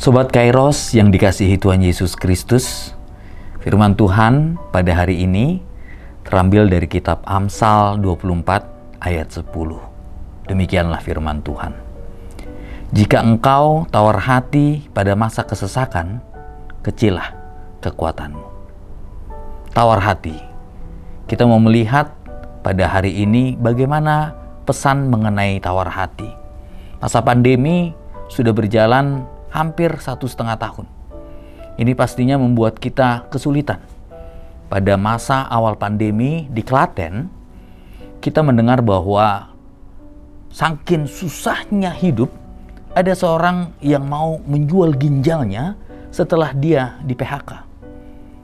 Sobat Kairos yang dikasihi Tuhan Yesus Kristus, firman Tuhan pada hari ini terambil dari kitab Amsal 24 ayat 10. Demikianlah firman Tuhan. Jika engkau tawar hati pada masa kesesakan, kecillah kekuatanmu. Tawar hati. Kita mau melihat pada hari ini bagaimana pesan mengenai tawar hati. Masa pandemi sudah berjalan hampir 1,5 tahun. Ini pastinya membuat kita kesulitan. Pada masa awal pandemi di Klaten, kita mendengar bahwa saking susahnya hidup, ada seorang yang mau menjual ginjalnya setelah dia di PHK.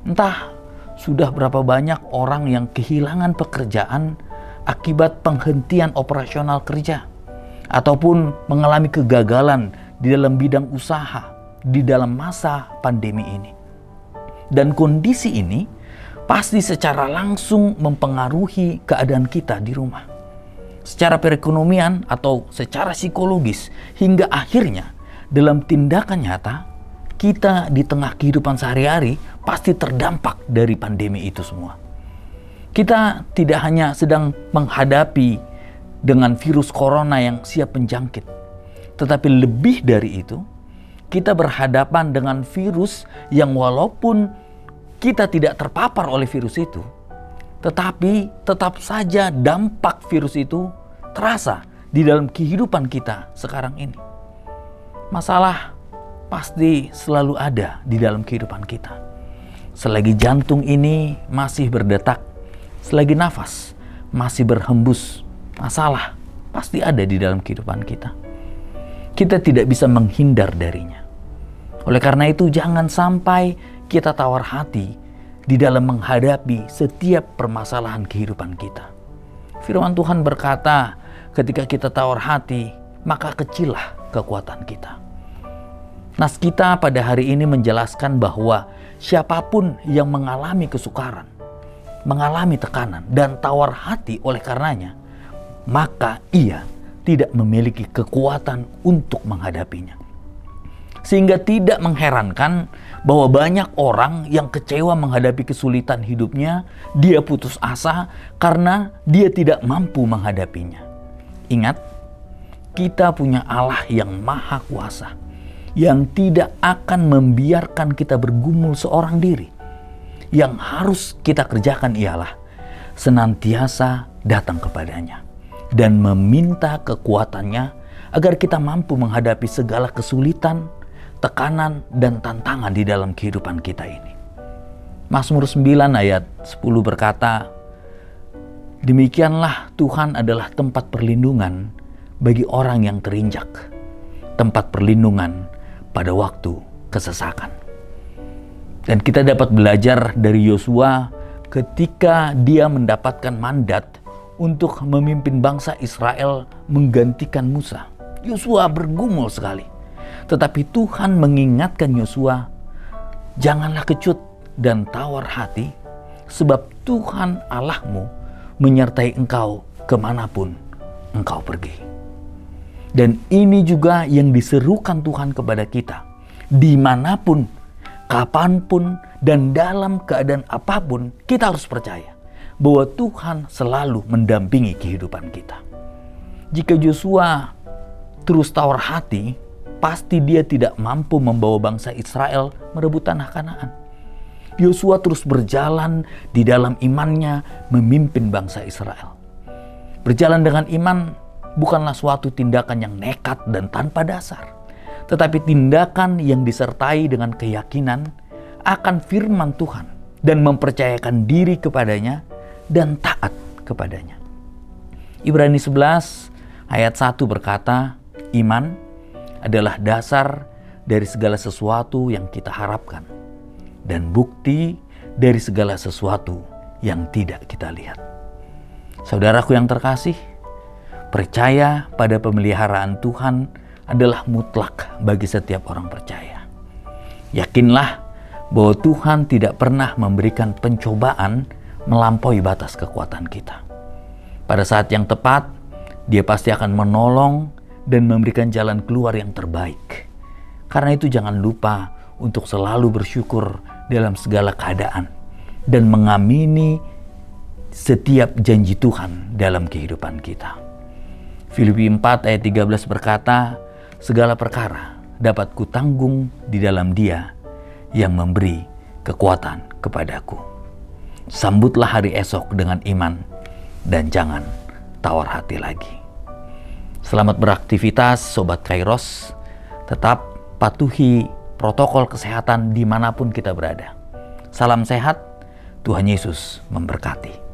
Entah sudah berapa banyak orang yang kehilangan pekerjaan akibat penghentian operasional kerja, ataupun mengalami kegagalan di dalam bidang usaha di dalam masa pandemi ini. Dan kondisi ini pasti secara langsung mempengaruhi keadaan kita di rumah. Secara perekonomian atau secara psikologis, hingga akhirnya dalam tindakan nyata, kita di tengah kehidupan sehari-hari pasti terdampak dari pandemi itu semua. Kita tidak hanya sedang menghadapi dengan virus corona yang siap menjangkit, tetapi lebih dari itu, kita berhadapan dengan virus yang walaupun kita tidak terpapar oleh virus itu, tetapi tetap saja dampak virus itu terasa di dalam kehidupan kita sekarang ini. Masalah pasti selalu ada di dalam kehidupan kita. Selagi jantung ini masih berdetak, selagi nafas masih berhembus, masalah pasti ada di dalam kehidupan kita. Kita tidak bisa menghindar darinya. Oleh karena itu, jangan sampai kita tawar hati di dalam menghadapi setiap permasalahan kehidupan kita. Firman Tuhan berkata, ketika kita tawar hati, maka kecillah kekuatan kita. Nas kita pada hari ini menjelaskan bahwa siapapun yang mengalami kesukaran, mengalami tekanan, dan tawar hati oleh karenanya, maka ia tidak memiliki kekuatan untuk menghadapinya. Sehingga tidak mengherankan bahwa banyak orang yang kecewa menghadapi kesulitan hidupnya, dia putus asa karena dia tidak mampu menghadapinya. Ingat, kita punya Allah yang maha kuasa, yang tidak akan membiarkan kita bergumul seorang diri. Yang harus kita kerjakan ialah senantiasa datang kepadanya dan meminta kekuatannya agar kita mampu menghadapi segala kesulitan, tekanan, dan tantangan di dalam kehidupan kita ini. Mazmur 9 ayat 10 berkata, demikianlah Tuhan adalah tempat perlindungan bagi orang yang terinjak, tempat perlindungan pada waktu kesesakan. Dan kita dapat belajar dari Yosua ketika dia mendapatkan mandat untuk memimpin bangsa Israel menggantikan Musa. Yosua bergumul sekali. Tetapi Tuhan mengingatkan Yosua, janganlah kecut dan tawar hati, sebab Tuhan Allahmu menyertai engkau kemanapun engkau pergi. Dan ini juga yang diserukan Tuhan kepada kita. Dimanapun, kapanpun, dan dalam keadaan apapun, kita harus percaya bahwa Tuhan selalu mendampingi kehidupan kita. Jika Yosua terus tawar hati, pasti dia tidak mampu membawa bangsa Israel merebut tanah Kanaan. Yosua terus berjalan di dalam imannya memimpin bangsa Israel. Berjalan dengan iman bukanlah suatu tindakan yang nekat dan tanpa dasar, tetapi tindakan yang disertai dengan keyakinan akan firman Tuhan dan mempercayakan diri kepadanya dan taat kepadanya. Ibrani 11 ayat 1 berkata, iman adalah dasar dari segala sesuatu yang kita harapkan dan bukti dari segala sesuatu yang tidak kita lihat. Saudaraku yang terkasih, percaya pada pemeliharaan Tuhan adalah mutlak bagi setiap orang percaya. Yakinlah bahwa Tuhan tidak pernah memberikan pencobaan melampaui batas kekuatan kita. Pada saat yang tepat, Dia pasti akan menolong dan memberikan jalan keluar yang terbaik. Karena itu jangan lupa untuk selalu bersyukur dalam segala keadaan dan mengamini setiap janji Tuhan dalam kehidupan kita. Filipi 4 ayat 13 berkata, segala perkara dapat kutanggung di dalam Dia yang memberi kekuatan kepadaku. Sambutlah hari esok dengan iman dan jangan tawar hati lagi. Selamat beraktivitas Sobat Kairos. Tetap patuhi protokol kesehatan dimanapun kita berada. Salam sehat, Tuhan Yesus memberkati.